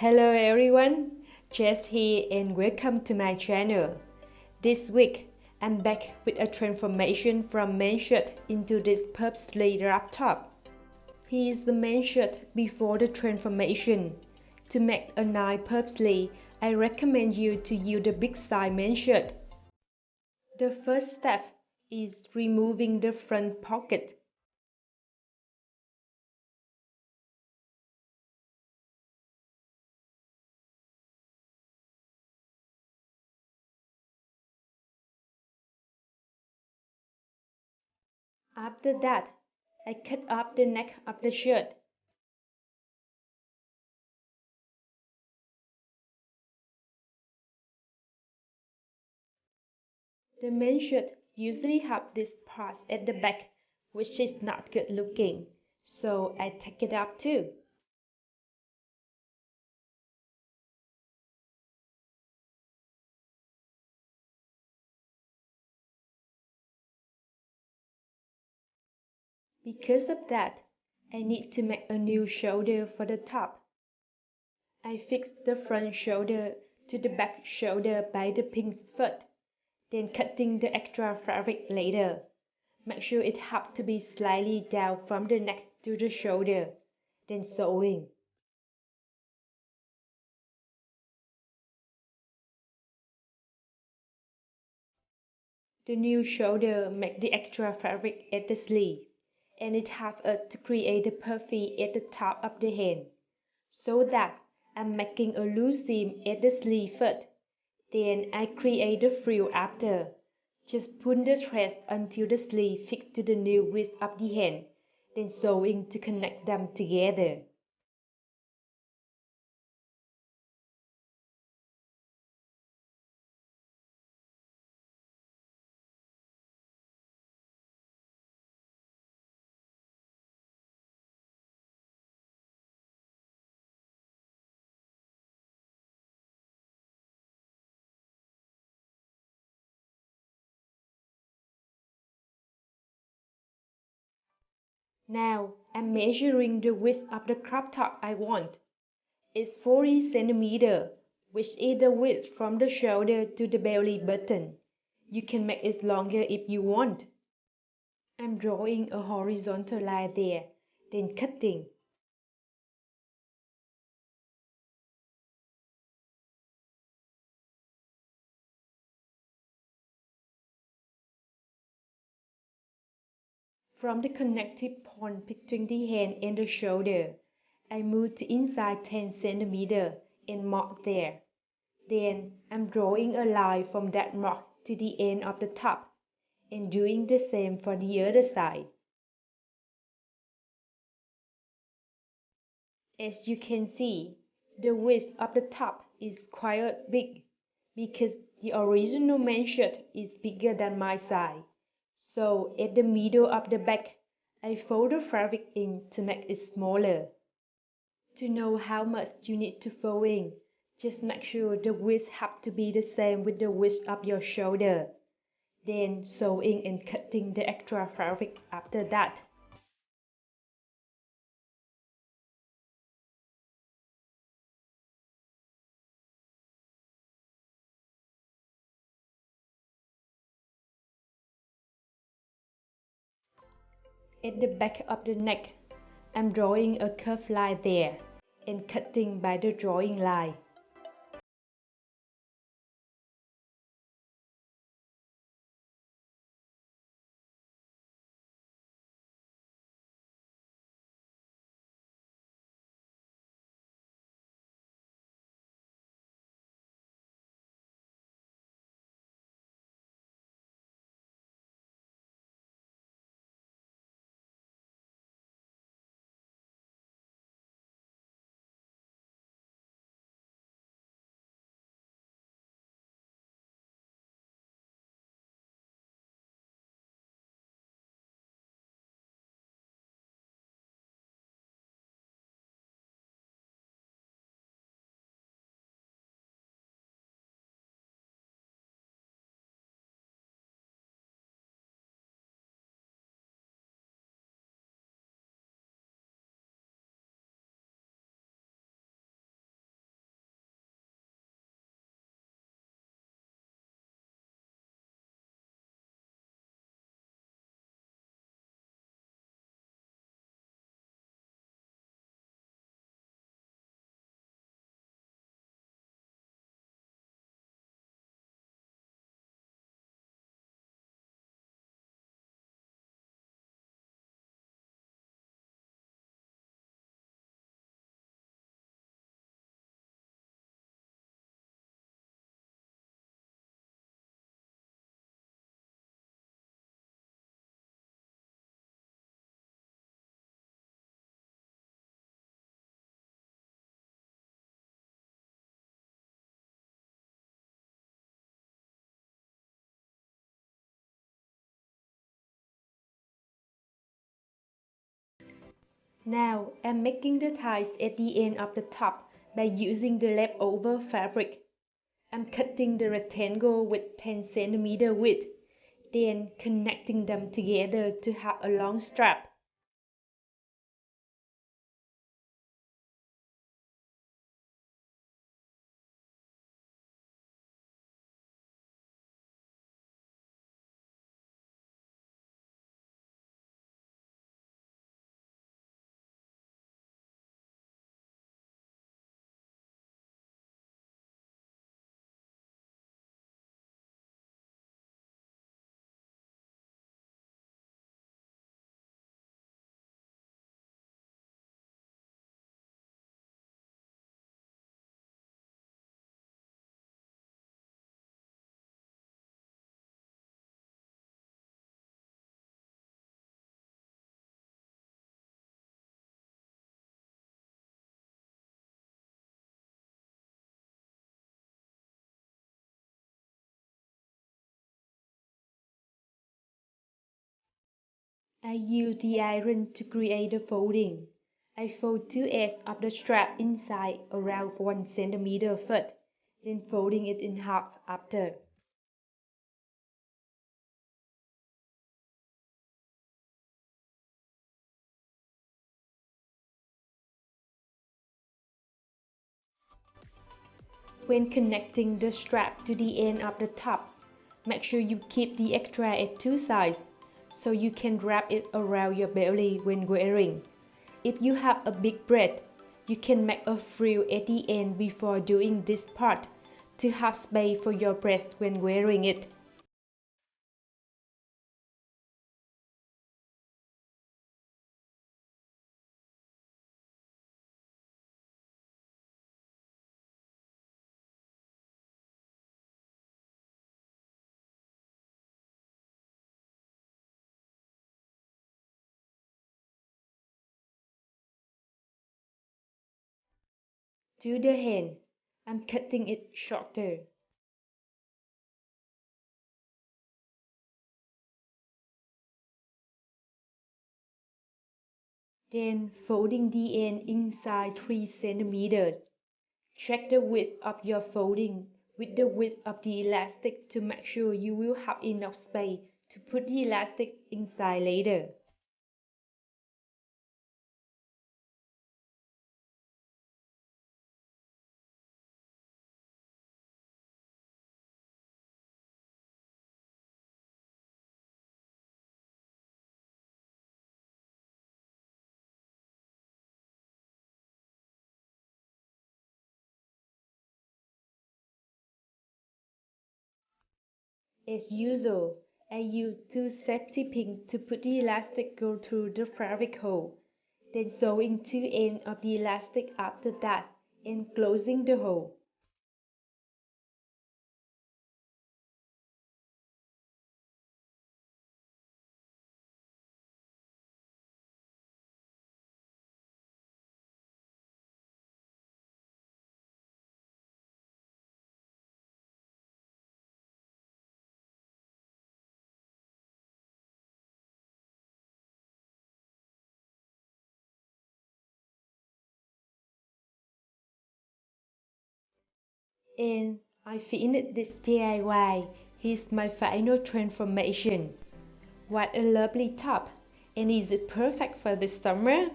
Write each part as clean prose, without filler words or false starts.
Hello everyone, Jess here and welcome to my channel. This week, I'm back with a transformation from main shirt into this puff sleeve wrap top. Here's the main shirt before the transformation. To make a nice puff sleeve, I recommend you to use the big size main shirt. The first step is removing the front pocket. After that, I cut off the neck of the shirt. The main shirt usually have this part at the back, which is not good looking, so I take it up too. Because of that, I need to make a new shoulder for the top. I fix the front shoulder to the back shoulder by the pins first, then cutting the extra fabric later. Make sure it has to be slightly down from the neck to the shoulder, then sewing. The new shoulder make the extra fabric at the sleeve, and it helps us to create the puffy at the top of the hand. So that I'm making a loose seam at the sleeve first, then I create the frill after. Just pull the thread until the sleeve fits to the new width of the hand, then sewing to connect them together. Now I'm measuring the width of the crop top I want. It's 40 centimeters, which is the width from the shoulder to the belly button. You can make it longer if you want. I'm drawing a horizontal line there, then cutting. From the connective point between the hand and the shoulder, I move to inside 10 centimeters and mark there. Then I'm drawing a line from that mark to the end of the top, and doing the same for the other side. As you can see, the width of the top is quite big, because the original main shirt is bigger than my size. So at the middle of the back, I fold the fabric in to make it smaller. To know how much you need to fold in, just make sure the width has to be the same with the width of your shoulder. Then sewing and cutting the extra fabric after that. At the back of the neck, I'm drawing a curved line there and cutting by the drawing line. Now I'm making the ties at the end of the top by using the leftover fabric. I'm cutting the rectangle with 10 cm width, then connecting them together to have a long strap. I use the iron to create the folding. I fold two ends of the strap inside around 1 cm first, then folding it in half after. When connecting the strap to the end of the top, make sure you keep the extra at two sides so you can wrap it around your belly when wearing. If you have a big breast, you can make a frill at the end before doing this part to have space for your breast when wearing it. To the hand, I'm cutting it shorter. Then folding the end inside 3 cm. Check the width of your folding with the width of the elastic to make sure you will have enough space to put the elastic inside later. As usual, I use two safety pins to put the elastic go through the fabric hole, then sewing two ends of the elastic after that and closing the hole. And I finished this DIY. Here's my final transformation. What a lovely top! And is it perfect for the summer?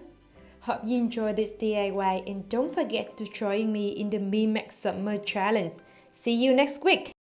Hope you enjoy this DIY and don't forget to join me in the Me Make Summer Challenge. See you next week!